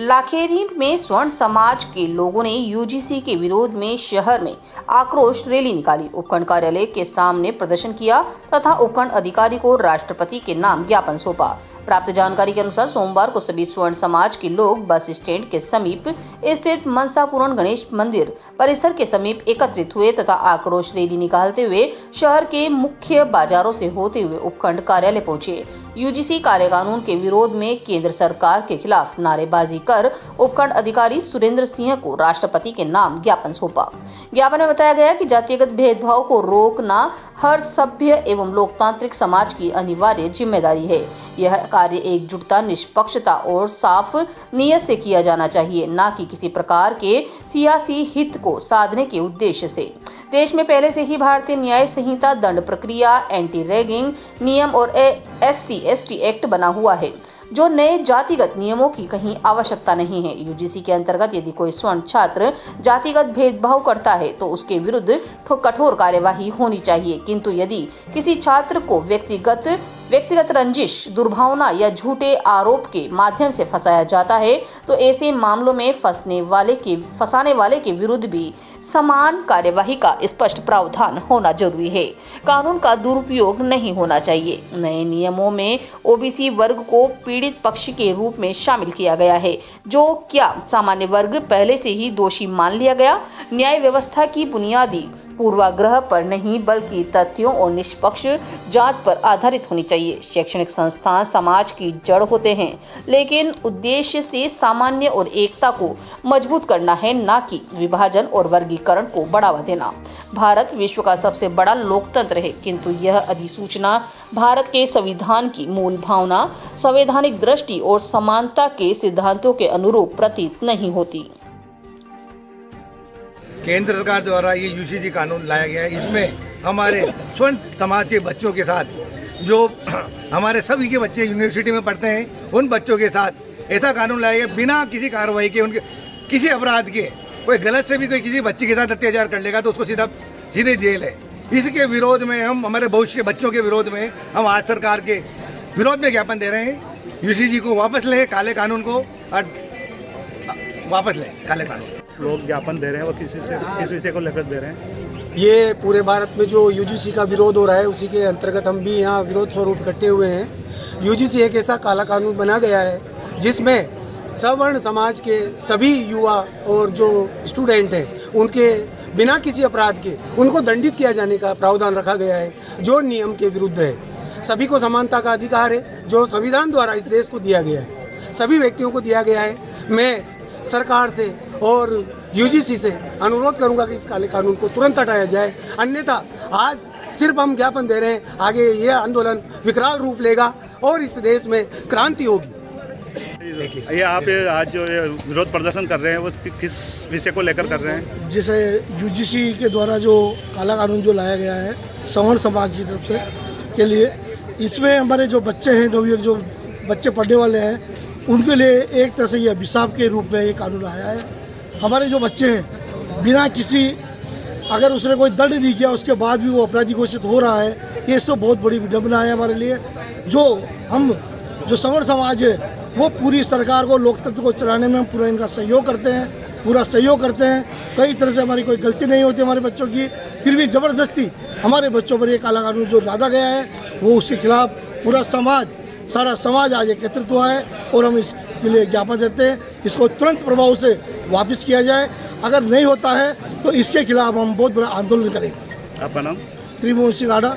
लाखेरी में स्वर्ण समाज के लोगों ने यूजीसी के विरोध में शहर में आक्रोश रैली निकाली, उपखंड कार्यालय के सामने प्रदर्शन किया तथा उपखंड अधिकारी को राष्ट्रपति के नाम ज्ञापन सौंपा। प्राप्त जानकारी के अनुसार सोमवार को सभी स्वर्ण समाज के लोग बस स्टैंड के समीप स्थित मनसापूर्ण गणेश मंदिर परिसर के समीप एकत्रित हुए तथा आक्रोश रैली निकालते हुए शहर के मुख्य बाजारों से होते हुए उपखंड कार्यालय पहुंचे। यूजीसी कार्य कानून के विरोध में केंद्र सरकार के खिलाफ नारेबाजी कर उपखंड अधिकारी सुरेंद्र सिंह को राष्ट्रपति के नाम ज्ञापन सौंपा। ज्ञापन में बताया गया कि जातिगत भेदभाव को रोकना हर सभ्य एवं लोकतांत्रिक समाज की अनिवार्य जिम्मेदारी है। यह कार्य एकजुटता, निष्पक्षता और साफ नीयत से किया जाना चाहिए, न कि किसी प्रकार के सियासी हित को साधने के उद्देश्य से। देश में पहले से ही भारतीय न्याय संहिता, दंड प्रक्रिया, एंटी रैगिंग नियम और SC/ST एक्ट बना हुआ है, जो नए जातिगत नियमों की कहीं आवश्यकता नहीं है। यूजीसी के अंतर्गत यदि कोई स्वर्ण छात्र जातिगत भेदभाव करता है तो उसके विरुद्ध कठोर कार्यवाही होनी चाहिए, किंतु यदि किसी छात्र को व्यक्तिगत रंजिश, दुर्भावना या झूठे आरोप के माध्यम से फंसाया जाता है तो ऐसे मामलों में फंसाने वाले के विरुद्ध भी समान कार्यवाही का स्पष्ट प्रावधान होना जरूरी है। कानून का दुरुपयोग नहीं होना चाहिए। नए नियमों में ओबीसी वर्ग को पीड़ित पक्ष के रूप में शामिल किया गया है, जो क्या सामान्य वर्ग पहले से ही दोषी मान लिया गया। न्याय व्यवस्था की बुनियादी पूर्वाग्रह पर नहीं बल्कि तथ्यों और निष्पक्ष जांच पर आधारित होनी चाहिए। शैक्षणिक संस्थान समाज की जड़ होते हैं, लेकिन उद्देश्य से सामान्य और एकता को मजबूत करना है, न कि विभाजन और वर्गीकरण को बढ़ावा देना। भारत विश्व का सबसे बड़ा लोकतंत्र है, किंतु यह अधिसूचना भारत के संविधान की मूल भावना, संवैधानिक दृष्टि और समानता के सिद्धांतों के अनुरूप प्रतीत नहीं होती। केंद्र सरकार द्वारा ये यूजीसी कानून लाया गया है। इसमें हमारे स्वर्ण समाज के बच्चों के साथ, जो हमारे सभी के बच्चे यूनिवर्सिटी में पढ़ते हैं, उन बच्चों के साथ ऐसा कानून लाया गया बिना किसी कार्रवाई के, उनके किसी अपराध के। कोई गलत से भी कोई किसी बच्चे के साथ अत्याचार कर लेगा तो उसको सीधे जेल है। इसके विरोध में हम, हमारे भविष्य के बच्चों के विरोध में हम आज सरकार के विरोध में ज्ञापन दे रहे हैं। यूजीसी को वापस लें, काले कानून को वापस लें, काले कानून। लोग ज्ञापन दे रहे हैं, वो किस विषय को लेकर दे रहे हैं? ये पूरे भारत में जो यूजीसी का विरोध हो रहा है, उसी के अंतर्गत हम भी यहाँ विरोध स्वरूप इकट्ठे हुए हैं। यूजीसी एक ऐसा काला कानून बना गया है जिसमें सवर्ण समाज के सभी युवा और जो स्टूडेंट हैं, उनके बिना किसी अपराध के उनको दंडित किया जाने का प्रावधान रखा गया है, जो नियम के विरुद्ध है। सभी को समानता का अधिकार है, जो संविधान द्वारा इस देश को दिया गया है, सभी व्यक्तियों को दिया गया है। मैं सरकार से और यूजीसी से अनुरोध करूंगा कि इस काले कानून को तुरंत हटाया जाए, अन्यथा आज सिर्फ हम ज्ञापन दे रहे हैं, आगे ये आंदोलन विकराल रूप लेगा और इस देश में क्रांति होगी। ये आप आज जो विरोध प्रदर्शन कर रहे हैं, वो किस विषय को लेकर कर रहे हैं? जैसे यूजीसी के द्वारा जो काला कानून जो लाया गया है सवर्ण समाज की तरफ से के लिए, इसमें हमारे जो बच्चे हैं, जो बच्चे पढ़ने वाले हैं, उनके लिए एक तरह से ये अभिशाप के रूप में ये कानून आया है। हमारे जो बच्चे हैं, बिना किसी, अगर उसने कोई दंड नहीं किया उसके बाद भी वो अपराधी घोषित हो रहा है, ये सब बहुत बड़ी विडंबना है हमारे लिए। जो सवर्ण समाज है, वो पूरी सरकार को, लोकतंत्र को चलाने में हम पूरा इनका सहयोग करते हैं, पूरा सहयोग करते हैं। कई तरह से हमारी कोई गलती नहीं होती हमारे बच्चों की, फिर भी ज़बरदस्ती हमारे बच्चों पर ये काला कानून जो लादा गया है, वो उसके खिलाफ पूरा सारा समाज आज एकत्रित हुआ है और हम इसके लिए ज्ञापन देते हैं। इसको तुरंत प्रभाव से वापस किया जाए। अगर नहीं होता है तो इसके खिलाफ हम बहुत बड़ा आंदोलन करेंगे। आपका नाम? त्रिभुवन सिंह आडा।